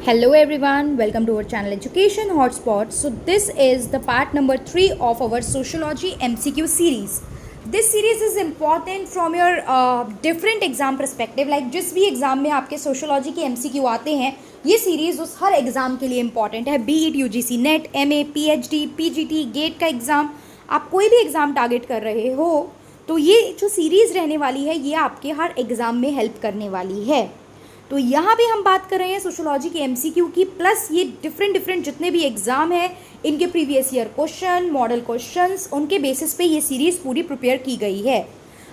Hello everyone, welcome to our channel Education Hotspot. So this is the part number 3 of our Sociology MCQ series. This series is important from your different exam perspective. Like जिस भी exam में आपके sociology के MCQ आते हैं, ये series उस हर exam के लिए इम्पॉर्टेंट है. Be it UGC net, MA, PhD, PGT, GATE का एग्ज़ाम, आप कोई भी एग्ज़ाम टारगेट कर रहे हो तो ये जो सीरीज़ रहने वाली है ये आपके हर एग्ज़ाम में हेल्प करने वाली है. तो यहाँ पे हम बात कर रहे हैं सोशोलॉजी के MCQ की, प्लस ये डिफरेंट जितने भी एग्ज़ाम हैं इनके previous year question, model questions, उनके बेसिस पे ये सीरीज़ पूरी प्रिपेयर की गई है.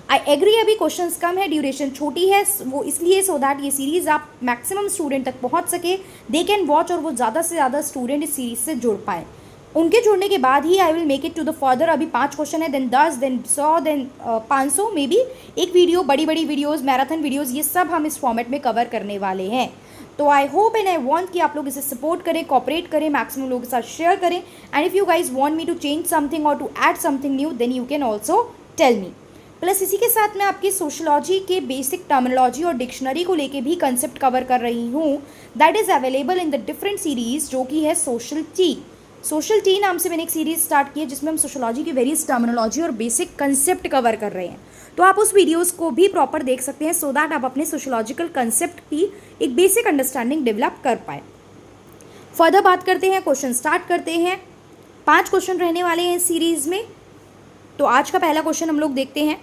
आई एग्री, अभी क्वेश्चंस कम है, ड्यूरेशन छोटी है, वो इसलिए सो दैट ये सीरीज़ आप मैक्सिमम स्टूडेंट तक पहुँच सके, दे कैन वॉच और वो ज़्यादा से ज़्यादा स्टूडेंट इस सीरीज़ से जुड़ पाएँ. उनके जुड़ने के बाद ही I will make it to the further. अभी 5 क्वेश्चन है, then 10, then 100, then 500 maybe. एक वीडियो, बड़ी वीडियोज़, मैराथन वीडियोज़, ये सब हम इस फॉर्मेट में कवर करने वाले हैं. तो I hope and I want कि आप लोग इसे सपोर्ट करें, कॉपरेट करें, मैक्सिमम लोगों के साथ शेयर करें. And if you guys want me to change something और to add something new, then you can also tell me. Plus इसी के साथ मैं आपकी सोशोलॉजी के बेसिक टर्मिनोलॉजी और डिक्शनरी को लेके भी कंसेप्ट कवर कर रही हूँ. That is available in the different series, जो कि है सोशल टी नाम से मैंने एक सीरीज़ स्टार्ट की है जिसमें हम सोशोलॉजी की वेरियस टर्मिनोलॉजी और बेसिक कंसेप्ट कवर कर रहे हैं. तो आप उस वीडियोस को भी प्रॉपर देख सकते हैं सो दैट आप अपने सोशोलॉजिकल कंसेप्ट की एक बेसिक अंडरस्टैंडिंग डेवलप कर पाए. फर्दर बात करते हैं, क्वेश्चन स्टार्ट करते हैं. 5 क्वेश्चन रहने वाले हैं इस सीरीज़ में. तो आज का पहला क्वेश्चन हम लोग देखते हैं.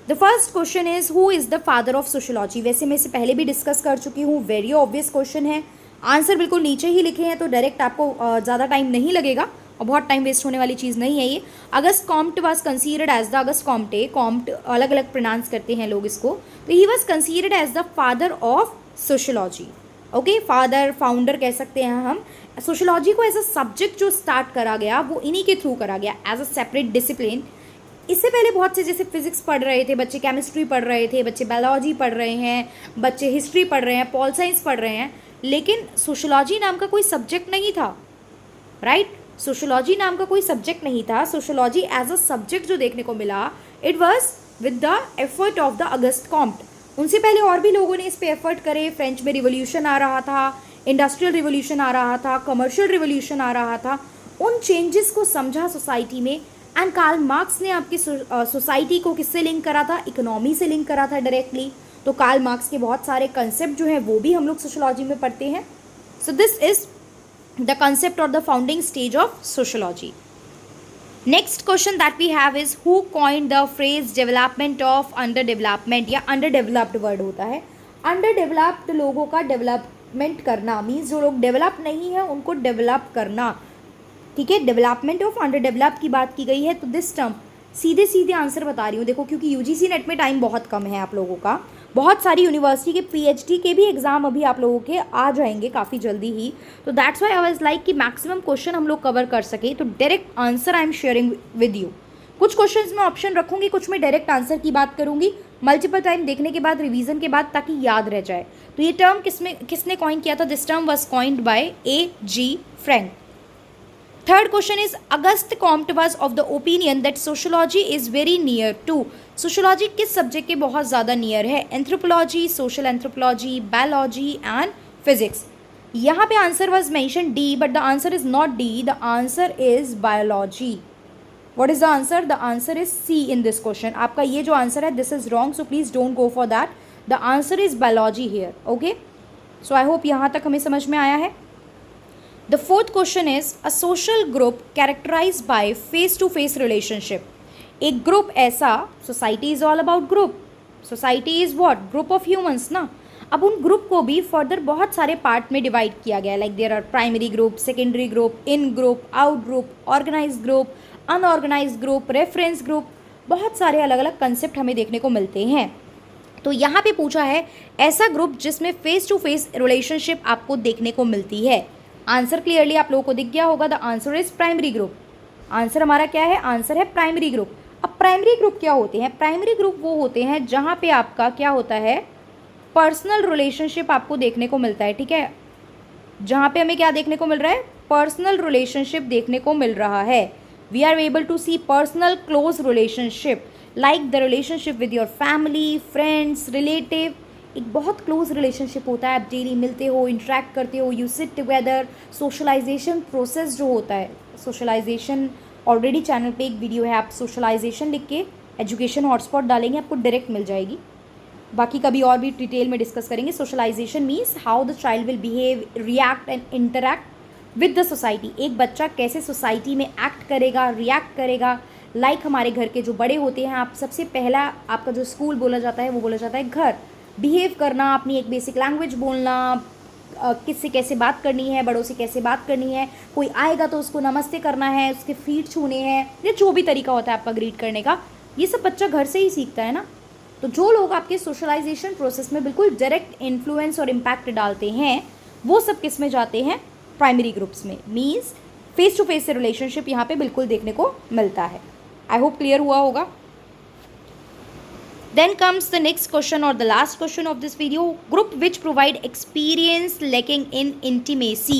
The first question is who is the father of sociology. वैसे मैं इसे पहले भी डिस्कस कर चुकी हूँ, वेरी ऑब्वियस क्वेश्चन है. आंसर बिल्कुल नीचे ही लिखे हैं तो डायरेक्ट आपको ज़्यादा टाइम नहीं लगेगा और बहुत टाइम वेस्ट होने वाली चीज़ नहीं है ये. August Comte was considered as the August Comte, Comte अलग अलग प्रोनाउंस करते हैं लोग इसको, तो he was considered as the father of sociology. Okay, father, founder कह सकते हैं हम. सोशोलॉजी को एज अ सब्जेक्ट जो स्टार्ट करा गया वो इन्हीं के थ्रू करा गया एज अ सेपरेट डिसिप्लिन. इससे पहले बहुत से जैसे फिजिक्स पढ़ रहे थे बच्चे, केमिस्ट्री पढ़ रहे थे बच्चे, बायोलॉजी पढ़ रहे हैं बच्चे, हिस्ट्री पढ़ रहे हैं, पॉल साइंस पढ़ रहे हैं, लेकिन सोशोलॉजी नाम का कोई सब्जेक्ट नहीं था. राइट, सोशोलॉजी नाम का कोई सब्जेक्ट नहीं था. सोशोलॉजी एज अ सब्जेक्ट जो देखने को मिला, it was with the effort of the August Comte. उनसे पहले और भी लोगों ने इस पर एफर्ट करे. फ्रेंच में रिवोल्यूशन आ रहा था, इंडस्ट्रियल रिवोल्यूशन आ रहा था, कमर्शियल रिवोल्यूशन आ रहा था. उन चेंजेस को समझा सोसाइटी में, एंड कार्ल मार्क्स ने आपकी सोसाइटी को किससे लिंक करा था? इकोनॉमी से लिंक करा था डायरेक्टली. तो कार्ल मार्क्स के बहुत सारे कंसेप्ट जो हैं वो भी हम लोग सोशोलॉजी में पढ़ते हैं. So this is the concept और the founding stage of sociology. Next question that we have is who coined the phrase development of under development, या अंडर डेवलप्ड वर्ड होता है. अंडर डेवलप्ड लोगों का डेवलपमेंट करना मीन्स जो लोग develop नहीं है उनको डेवलप करना. ठीक है, डेवलपमेंट ऑफ अंडर डेवलप की बात की गई है. तो दिस टर्म सीधे आंसर बता रही हूँ. देखो, क्योंकि UGC नेट में टाइम बहुत कम है आप लोगों का, बहुत सारी यूनिवर्सिटी के PhD के भी एग्जाम अभी आप लोगों के आ जाएंगे काफ़ी जल्दी ही. तो that's why I was like कि मैक्सिमम क्वेश्चन हम लोग कवर कर सके. तो direct answer I am sharing with you. कुछ क्वेश्चंस में ऑप्शन रखूंगी, कुछ में डायरेक्ट आंसर की बात करूंगी, मल्टीपल टाइम देखने के बाद, रिवीजन के बाद, ताकि याद रह जाए. तो ये टर्म किसने कॉइन किया था? This term was coined by A.G. Frank. Third question is Auguste Comte was of the opinion that sociology is very near to. Sociology किस सब्जेक्ट के बहुत ज़्यादा नियर है? Anthropology, social anthropology, biology and physics. यहाँ पे answer was mention D, but the answer is not D, the answer is biology. What is the answer? The answer is C in this question. आपका ये जो answer है this is wrong, so please don't go for that. The answer is biology here. Okay, so I hope यहाँ तक हमें समझ में आया है. The fourth question is a social group characterized by face-to-face relationship. एक ग्रुप ऐसा, society is all about group. Society is what? Group of humans ना. अब उन ग्रुप को भी फर्दर बहुत सारे पार्ट में डिवाइड किया गया. Like there are primary group, secondary group, in group, out group, organise group, unorganise group, reference group. बहुत सारे अलग अलग कंसेप्ट हमें देखने को मिलते हैं. तो यहाँ पे पूछा है ऐसा ग्रुप जिसमें फेस टू फेस रिलेशनशिप आपको देखने को मिलती है. आंसर क्लियरली आप लोगों को दिख गया होगा. The answer is primary group. Answer हमारा क्या है? आंसर है प्राइमरी ग्रुप. अब प्राइमरी ग्रुप क्या होते हैं? प्राइमरी ग्रुप वो होते हैं जहाँ पे आपका क्या होता है? पर्सनल रिलेशनशिप आपको देखने को मिलता है. ठीक है, जहाँ पे हमें क्या देखने को मिल रहा है? पर्सनल रिलेशनशिप देखने को मिल रहा है. We are able to see personal close relationship like the relationship with your family, friends, relative. एक बहुत क्लोज रिलेशनशिप होता है, आप डेली मिलते हो, इंटरेक्ट करते हो, you sit together. Socialisation process जो होता है, सोशलाइजेशन ऑलरेडी चैनल पे एक वीडियो है, आप सोशलाइजेशन लिख के एजुकेशन हॉटस्पॉट डालेंगे, आपको डायरेक्ट मिल जाएगी। बाकी कभी और भी डिटेल में डिस्कस करेंगे। Socialisation means how the child will behave, react and interact with the society. एक बच्चा कैसे सोसाइटी में एक्ट करेगा, रिएक्ट करेगा। लाइक हमारे घर के जो बड़े होते हैं, आप सबसे पहला आपका जो स्कूल बोला जाता है वो बोला जाता है घर। बिहेव करना, अपनी एक बेसिक लैंग्वेज बोलना, किससे कैसे बात करनी है, बड़ों से कैसे बात करनी है, कोई आएगा तो उसको नमस्ते करना है, उसके फीट छूने हैं, या जो भी तरीका होता है आपका ग्रीट करने का, ये सब बच्चा घर से ही सीखता है ना। तो जो लोग आपके सोशलाइजेशन प्रोसेस में बिल्कुल डायरेक्ट इन्फ्लुएंस और इम्पैक्ट डालते हैं, वो सब किस में जाते हैं? प्राइमरी ग्रुप्स में। मीन्स फेस टू फेस से रिलेशनशिप यहाँ पे बिल्कुल देखने को मिलता है। आई होप क्लियर हुआ होगा। Then comes the next question or the last question of this video. Group which provide experience lacking in intimacy.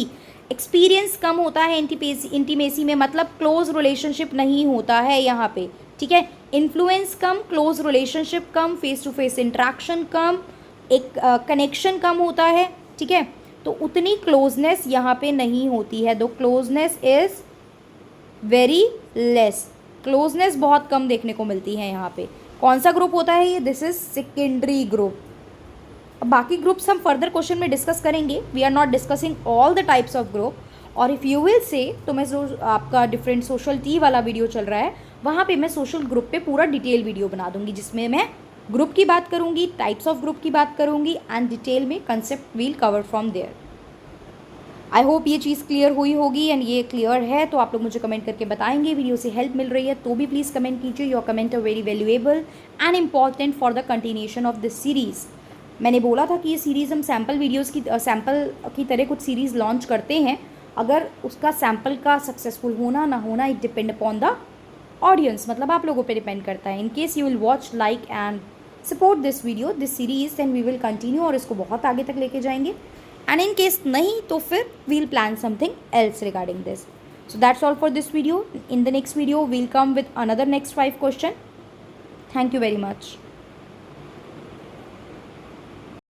Experience कम होता है intimacy में, मतलब close relationship नहीं होता है यहाँ पे, ठीक है। Influence come, close relationship come, face to face interaction कम, एक connection कम होता है, ठीक है। तो उतनी closeness यहाँ पे नहीं होती है, दो closeness is very less. Closeness बहुत कम देखने को मिलती है यहाँ पे। कौन सा ग्रुप होता है ये? This is secondary group. अब बाकी ग्रुप्स हम फर्दर क्वेश्चन में डिस्कस करेंगे। We are not discussing all the types of group. और इफ़ यू विल से, तो मैं जो आपका डिफरेंट सोशल टी वाला वीडियो चल रहा है, वहाँ पे मैं सोशल ग्रुप पे पूरा डिटेल वीडियो बना दूंगी, जिसमें मैं ग्रुप की बात करूँगी, टाइप्स ऑफ ग्रुप की बात करूँगी, एंड डिटेल में concept will cover from there. I hope ये चीज़ क्लियर हुई होगी, एंड ये क्लियर है तो आप लोग मुझे कमेंट करके बताएंगे। वीडियो से हेल्प मिल रही है तो भी प्लीज़ कमेंट कीजिए। Your comment are very valuable and important for the continuation of this series. मैंने बोला था कि ये सीरीज़ हम सैम्पल की तरह कुछ सीरीज़ लॉन्च करते हैं। अगर उसका सैम्पल का सक्सेसफुल होना ना होना, it depend upon the audience, मतलब आप लोगों पर डिपेंड करता है। In case you will watch, like and support this video, this series, then we will continue और इसको बहुत आगे तक लेके जाएंगे। And in case nahi, तो फिर we'll plan something else regarding this. So that's all for this video. In the next video, we'll come with another next 5 question. Thank you very much.